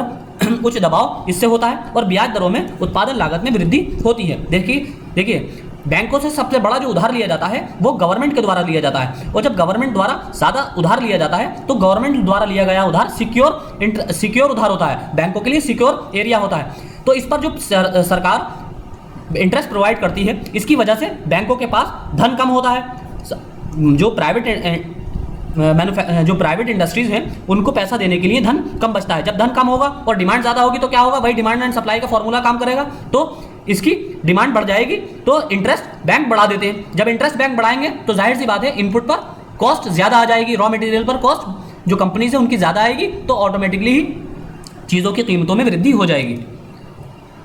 उच्च दबाव इससे होता है और ब्याज दरों में उत्पादन लागत में वृद्धि होती है। देखिए बैंकों से सबसे बड़ा जो उधार लिया जाता है वो गवर्नमेंट के द्वारा लिया जाता है, और जब गवर्नमेंट द्वारा ज़्यादा उधार लिया जाता है तो गवर्नमेंट द्वारा लिया गया उधार सिक्योर उधार होता है, बैंकों के लिए सिक्योर एरिया होता है। तो इस पर जो सरकार इंटरेस्ट प्रोवाइड करती है, इसकी वजह से बैंकों के पास धन कम होता है। जो प्राइवेट इंडस्ट्रीज हैं उनको पैसा देने के लिए धन कम बचता है। जब धन कम होगा और डिमांड ज़्यादा होगी तो क्या होगा, वही डिमांड एंड सप्लाई का फॉर्मूला काम करेगा, तो इसकी डिमांड बढ़ जाएगी, तो इंटरेस्ट बैंक बढ़ा देते हैं। जब इंटरेस्ट बैंक बढ़ाएंगे तो जाहिर सी बात है इनपुट पर कॉस्ट ज़्यादा आ जाएगी, रॉ मटेरियल पर कॉस्ट जो कंपनी से उनकी ज़्यादा आएगी, तो ऑटोमेटिकली ही चीज़ों की कीमतों में वृद्धि हो जाएगी।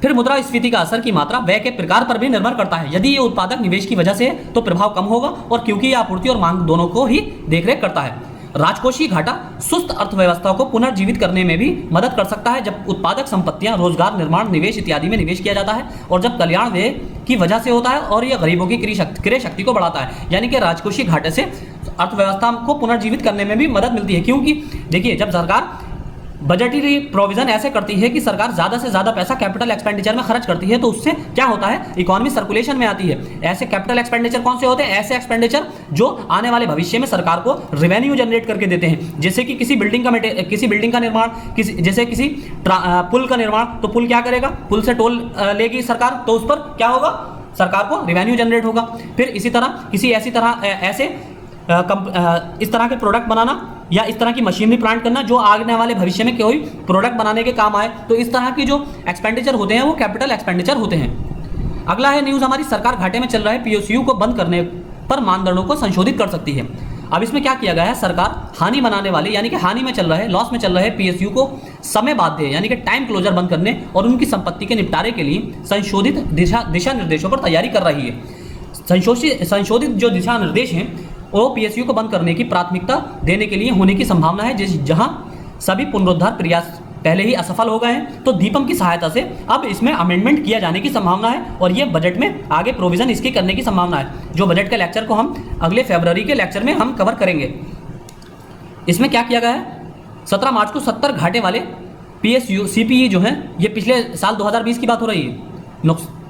फिर मुद्रास्फीति का असर की मात्रा व्यय के प्रकार पर भी निर्भर करता है। यदि ये उत्पादक निवेश की वजह से है तो प्रभाव कम होगा, और क्योंकि ये आपूर्ति और मांग दोनों को ही देखरेख करता है। राजकोषीय घाटा सुस्त अर्थव्यवस्था को पुनर्जीवित करने में भी मदद कर सकता है, जब उत्पादक संपत्तियां, रोजगार, निर्माण, निवेश इत्यादि में निवेश किया जाता है, और जब कल्याण व्यय की वजह से होता है और यह गरीबों की क्रय शक्ति को बढ़ाता है। यानी कि राजकोषीय घाटे से अर्थव्यवस्था को पुनर्जीवित करने में भी मदद मिलती है, क्योंकि देखिए जब सरकार बजटरी प्रोविजन ऐसे करती है कि सरकार ज़्यादा से ज़्यादा पैसा कैपिटल एक्सपेंडिचर में खर्च करती है, तो उससे क्या होता है, इकोनॉमी सर्कुलेशन में आती है। ऐसे कैपिटल एक्सपेंडिचर कौन से होते हैं, ऐसे एक्सपेंडिचर जो आने वाले भविष्य में सरकार को रेवेन्यू जनरेट करके देते हैं। जैसे कि किसी बिल्डिंग का निर्माण, जैसे किसी पुल का निर्माण, तो पुल क्या करेगा, पुल से टोल लेगी सरकार, तो उस पर क्या होगा, सरकार को रेवेन्यू जनरेट होगा। फिर इसी तरह किसी इस तरह के प्रोडक्ट बनाना या इस तरह की मशीनरी प्लांट करना जो आने वाले भविष्य में कोई प्रोडक्ट बनाने के काम आए, तो इस तरह की जो एक्सपेंडिचर होते हैं वो कैपिटल एक्सपेंडिचर होते हैं। अगला है न्यूज़ हमारी, सरकार घाटे में चल रहे पीएसयू को बंद करने पर मानदंडों को संशोधित कर सकती है। अब इसमें क्या किया गया है, सरकार हानि बनाने वाले यानी कि हानि में चल रहे, लॉस में चल रहे पीएसयू को समय बाध्य यानी कि टाइम क्लोजर बंद करने और उनकी संपत्ति के निपटारे के लिए संशोधित दिशा निर्देशों पर तैयारी कर रही है। संशोधित जो दिशा निर्देश हैं वो पीएसयू को बंद करने की प्राथमिकता देने के लिए होने की संभावना है। जहां सभी पुनरुद्धार प्रयास पहले ही असफल हो गए हैं, तो दीपम की सहायता से अब इसमें अमेंडमेंट किया जाने की संभावना है, और ये बजट में आगे प्रोविजन इसकी करने की संभावना है। जो बजट के लेक्चर को हम अगले फरवरी के लेक्चर में हम कवर करेंगे। इसमें क्या किया गया है, 17 मार्च को 70 घाटे वाले पीएसयू सीपीई जो हैं, ये पिछले साल 2020 की बात हो रही है,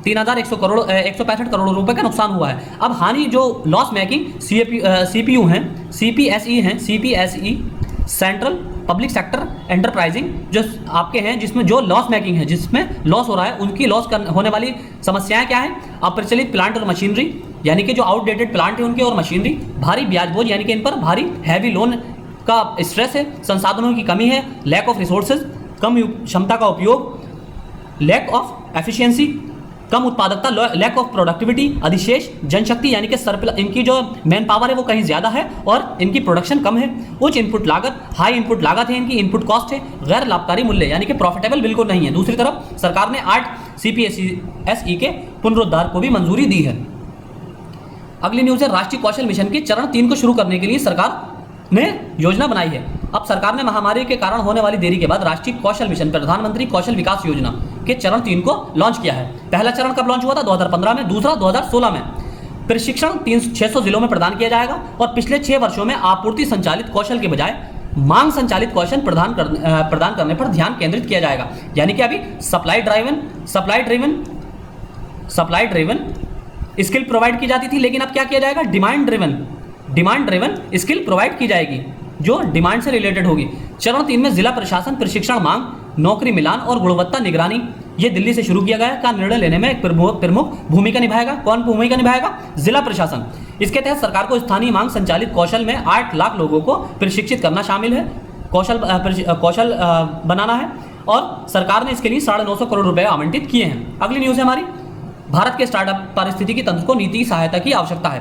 165 करोड़ रुपए का नुकसान हुआ है। अब हानि जो लॉस मेकिंग सीपीयू हैं, सीपीएसई हैं, CPSE central public sector enterprising जो आपके हैं, जिसमें जो लॉस मेकिंग है, जिसमें लॉस हो रहा है, उनकी होने वाली समस्याएं क्या हैं, अप्रचलित प्लांट और मशीनरी यानी कि जो आउटडेटेड प्लांट है उनके और मशीनरी, भारी ब्याज बोझ यानी कि इन पर भारी हैवी लोन का स्ट्रेस है, संसाधनों की कमी है, लैक ऑफ रिसोर्सेज, कम क्षमता का उपयोग, लैक ऑफ एफिशिएंसी, कम उत्पादकता, लैक ऑफ प्रोडक्टिविटी, अधिशेष जनशक्ति यानी कि सरप्लस, इनकी जो मैन पावर है वो कहीं ज़्यादा है और इनकी प्रोडक्शन कम है, उच्च इनपुट लागत, हाई इनपुट लागत है, इनकी इनपुट कॉस्ट है, गैर लाभकारी मूल्य यानी कि प्रॉफिटेबल बिल्कुल नहीं है। दूसरी तरफ सरकार ने 8 सीपीएसई के पुनरुद्धार को भी मंजूरी दी है। अगली न्यूज़ है, राष्ट्रीय कौशल मिशन के चरण 3 को शुरू करने के लिए सरकार ने योजना बनाई है। अब सरकार ने महामारी के कारण होने वाली देरी के बाद राष्ट्रीय कौशल मिशन, प्रधानमंत्री कौशल विकास योजना के चरण 3 को लॉन्च किया है। पहला चरण कब लॉन्च हुआ था, 2015 में, दूसरा 2016 में। प्रशिक्षण 600 जिलों में प्रदान किया जाएगा, और पिछले 6 वर्षों में आपूर्ति संचालित कौशल के बजाय मांग संचालित कौशल प्रदान करने पर ध्यान केंद्रित किया जाएगा। यानी कि अभी सप्लाई ड्राइवन स्किल प्रोवाइड की जाती थी, लेकिन अब क्या किया जाएगा, डिमांड ड्रिवन स्किल प्रोवाइड की जाएगी जो डिमांड से रिलेटेड होगी। चरण 3 में जिला प्रशासन प्रशिक्षण मांग, नौकरी मिलान और गुणवत्ता निगरानी, ये दिल्ली से शुरू किया गया का निर्णय लेने में एक प्रमुख भूमिका निभाएगा। कौन भूमिका निभाएगा, जिला प्रशासन। इसके तहत सरकार को स्थानीय मांग संचालित कौशल में 8 लाख लोगों को प्रशिक्षित करना शामिल है, कौशल बनाना है, और सरकार ने इसके लिए 950 करोड़ रुपए आवंटित किए हैं। अगली न्यूज़ है हमारी, भारत के स्टार्टअप पारिस्थितिकी तंत्र को नीति सहायता की आवश्यकता है।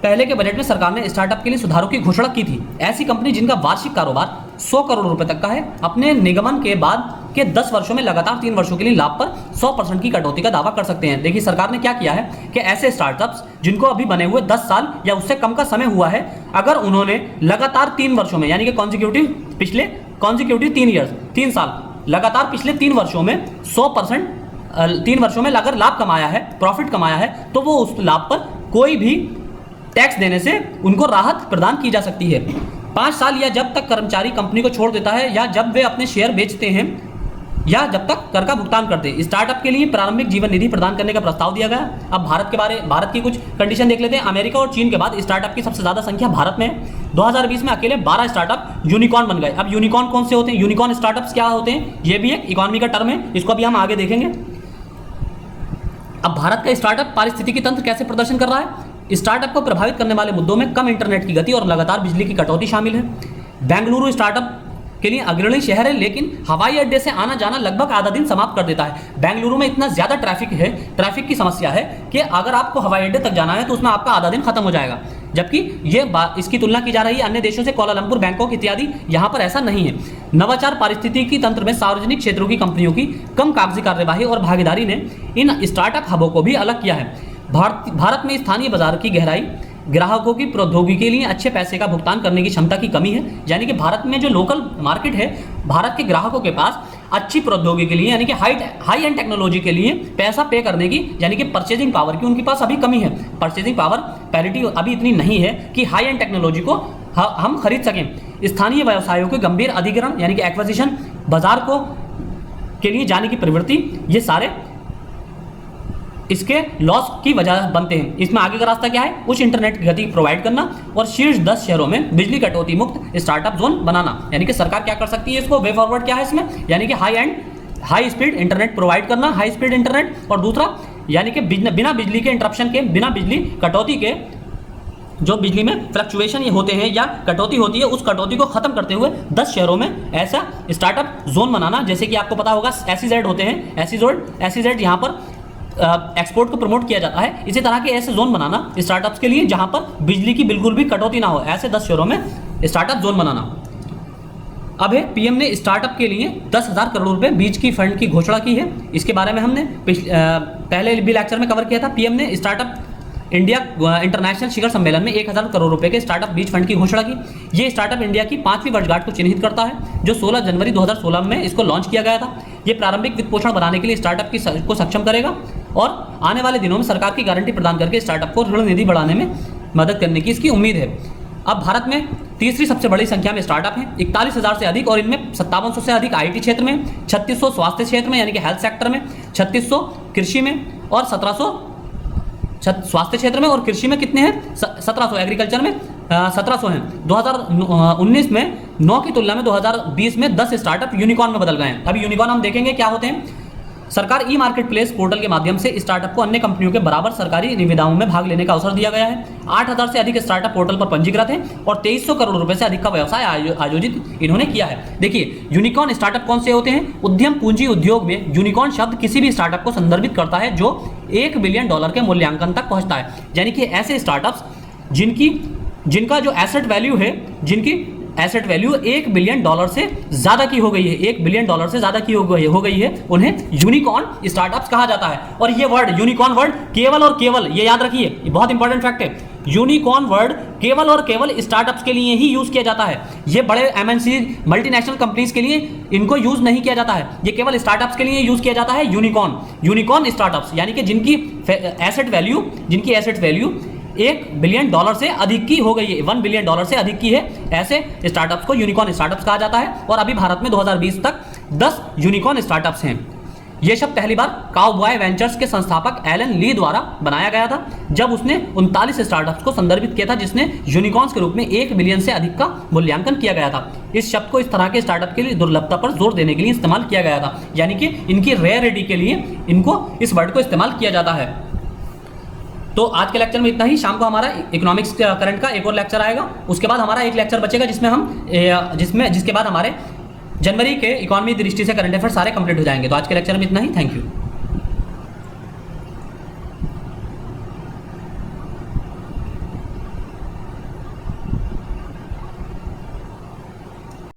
पहले के बजट में सरकार ने स्टार्टअप के लिए सुधारों की घोषणा की थी। ऐसी कंपनी जिनका वार्षिक कारोबार 100 करोड़ रुपए तक का है, अपने निगमन के बाद के 10 वर्षों में लगातार 3 वर्षों के लिए लाभ पर 100% की कटौती का दावा कर सकते हैं। देखिए सरकार ने क्या किया है कि ऐसे स्टार्टअप्स जिनको अभी बने हुए 10 साल या उससे कम का समय हुआ है, अगर उन्होंने लगातार 3 वर्षों में यानी कि कॉन्जिक्यूटिव 3 साल लगातार पिछले 3 वर्षों में 100% 3 वर्षों में अगर लाभ कमाया है, प्रॉफिट कमाया है, तो वो उस लाभ पर कोई भी टैक्स देने से उनको राहत प्रदान की जा सकती है। 5 साल या जब तक कर्मचारी कंपनी को छोड़ देता है या जब वे अपने शेयर बेचते हैं या जब तक कर का भुगतान करते। स्टार्टअप के लिए प्रारंभिक जीवन निधि प्रदान करने का प्रस्ताव दिया गया। अब भारत की कुछ कंडीशन देख लेते हैं। अमेरिका और चीन के बाद स्टार्टअप की सबसे ज्यादा संख्या भारत में है। 2020 में अकेले 12 स्टार्टअप यूनिकॉर्न बन गए। अब यूनिकॉर्न कौन से होते हैं, यूनिकॉर्न स्टार्टअप्स क्या होते हैं, ये भी एक इकोनॉमी का टर्म है, इसको भी हम आगे देखेंगे। अब भारत का स्टार्टअप पारिस्थितिकी तंत्र कैसे प्रदर्शन कर रहा है। स्टार्टअप को प्रभावित करने वाले मुद्दों में कम इंटरनेट की गति और लगातार बिजली की कटौती शामिल है। बेंगलुरु स्टार्टअप के लिए अग्रणी शहर है, लेकिन हवाई अड्डे से आना जाना लगभग आधा दिन समाप्त कर देता है। बेंगलुरु में इतना ज्यादा ट्रैफिक है, ट्रैफिक की समस्या है कि अगर आपको हवाई अड्डे तक जाना है तो उसमें आपका आधा दिन खत्म हो जाएगा। जबकि इसकी तुलना की जा रही है अन्य देशों से, कोलालंपुर, बैंकॉक इत्यादि, यहाँ पर ऐसा नहीं है। नवाचार पारिस्थितिकी तंत्र में सार्वजनिक क्षेत्रों की कंपनियों की कम कागजी कार्यवाही और भागीदारी ने इन स्टार्टअप हबों को भी अलग किया है। भारत में स्थानीय बाजार की गहराई, ग्राहकों की प्रौद्योगिकी के लिए अच्छे पैसे का भुगतान करने की क्षमता की कमी है। यानी कि भारत में जो लोकल मार्केट है, भारत के ग्राहकों के पास अच्छी प्रौद्योगिकी के लिए, यानी कि हाई एंड टेक्नोलॉजी के लिए पैसा पे करने की, यानी कि परचेजिंग पावर की उनके पास अभी कमी है। परचेजिंग पावर पैरिटी अभी इतनी नहीं है कि हाई एंड टेक्नोलॉजी को हम खरीद सकें। स्थानीय व्यवसायों के गंभीर अधिग्रहण, यानी कि एक्विजिशन, बाजार को के लिए जाने की प्रवृत्ति, ये सारे इसके लॉस की वजह बनते हैं। इसमें आगे का रास्ता क्या है, उच्च इंटरनेट की गति प्रोवाइड करना और शीर्ष 10 शहरों में बिजली कटौती मुक्त स्टार्टअप जोन बनाना। यानी कि सरकार क्या कर सकती है, इसको वे फॉरवर्ड क्या है इसमें, यानी कि हाई स्पीड इंटरनेट प्रोवाइड करना, हाई स्पीड इंटरनेट, और दूसरा यानी कि बिना बिजली के इंटरप्शन के, बिना बिजली कटौती के, जो बिजली में फ्लक्चुएशन ये होते हैं या कटौती होती है, उस कटौती को खत्म करते हुए 10 शहरों में ऐसा स्टार्टअप जोन बनाना। जैसे कि आपको पता होगा SEZ होते हैं, SEZ यहाँ पर एक्सपोर्ट को प्रमोट किया जाता है। इसी तरह के ऐसे जोन बनाना स्टार्टअप्स के लिए जहां पर बिजली की बिल्कुल भी कटौती ना हो, ऐसे 10 शहरों में स्टार्टअप जोन बनाना। अब है पीएम ने स्टार्टअप के लिए 10,000 करोड़ रुपए बीच की फंड की घोषणा की है। इसके बारे में हमने पहले भी लेक्चर में कवर किया था। पीएम ने स्टार्टअप इंडिया इंटरनेशनल शिखर सम्मेलन में 1,000 करोड़ रुपए के स्टार्टअप बीज फंड की घोषणा की। ये स्टार्टअप इंडिया की 5वीं वर्षगांठ को चिन्हित करता है, जो 16 जनवरी 2016 में इसको लॉन्च किया गया था। ये प्रारंभिक वित्त पोषण बनाने के लिए स्टार्टअप को सक्षम करेगा और आने वाले दिनों में सरकार की गारंटी प्रदान करके स्टार्टअप को ऋण निधि बढ़ाने में मदद करने की इसकी उम्मीद है। अब भारत में तीसरी सबसे बड़ी संख्या में स्टार्टअप हैं, 41,000 से अधिक, और इनमें 5700 से अधिक आईटी क्षेत्र में, 3600 स्वास्थ्य क्षेत्र में यानी कि हेल्थ सेक्टर में, 3600 कृषि में और 1700 स्वास्थ्य क्षेत्र में, और कृषि में कितने हैं 1700, एग्रीकल्चर में 1700 हैं। 2019 में 9 की तुलना में 2020 में 10 स्टार्टअप यूनिकॉर्न में बदल गए हैं। अभी यूनिकॉर्न हम देखेंगे क्या होते हैं। सरकार ई मार्केट प्लेस पोर्टल के माध्यम से स्टार्टअप को अन्य कंपनियों के बराबर सरकारी निविदाओं में भाग लेने का अवसर दिया गया है। 8,000 से अधिक स्टार्टअप पोर्टल पर पंजीकृत हैं और 2300 करोड़ रुपए से अधिक का व्यवसाय आयोजित इन्होंने किया है। देखिए, यूनिकॉर्न स्टार्टअप कौन से होते हैं। उद्यम पूंजी उद्योग में यूनिकॉर्न शब्द किसी भी स्टार्टअप को संदर्भित करता है जो $1 बिलियन के मूल्यांकन तक पहुंचता है। यानी कि ऐसे स्टार्टअप्स जिनका जो एसेट वैल्यू है, जिनकी एसेट वैल्यू $1 बिलियन से ज्यादा की हो गई है, $1 बिलियन से ज्यादा की हो गई है, उन्हें यूनिकॉर्न स्टार्टअप्स कहा जाता है। और ये वर्ड यूनिकॉर्न वर्ड केवल और केवल, ये याद रखिए, ये बहुत इंपॉर्टेंट फैक्ट है, यूनिकॉर्न वर्ड केवल और केवल स्टार्टअप्स के लिए ही यूज किया जाता है। ये बड़े MNC मल्टीनेशनल कंपनीज के लिए इनको यूज नहीं किया जाता है, ये केवल स्टार्टअप्स के लिए यूज किया जाता है। यूनिकॉर्न स्टार्टअप्स यानी कि जिनकी एसेट वैल्यू $1 बिलियन से अधिक की हो गई है, $1 बिलियन से अधिक की है, ऐसे स्टार्टअप्स को यूनिकॉर्न स्टार्टअप्स कहा जाता है। और अभी भारत में 2020 तक 10 यूनिकॉर्न स्टार्टअप्स हैं। यह शब्द पहली बार काउबॉय वेंचर्स के संस्थापक एलन ली द्वारा बनाया गया था, जब उसने 39 स्टार्टअप्स को संदर्भित किया था जिसने यूनिकॉर्न्स के रूप में $1 बिलियन से अधिक का मूल्यांकन किया गया था। इस शब्द को इस तरह के स्टार्टअप के लिए दुर्लभता पर जोर देने के लिए इस्तेमाल किया गया था, यानी कि इनकी रेयरिटी के लिए इस वर्ड को इस्तेमाल किया जाता है। तो आज के लेक्चर में इतना ही। शाम को हमारा इकोनॉमिक्स करंट का एक और लेक्चर आएगा, उसके बाद हमारा एक लेक्चर बचेगा जिसके बाद हमारे जनवरी के इकोनॉमी दृष्टि से करंट अफेयर सारे कंप्लीट हो जाएंगे। तो आज के लेक्चर में इतना ही। Thank you.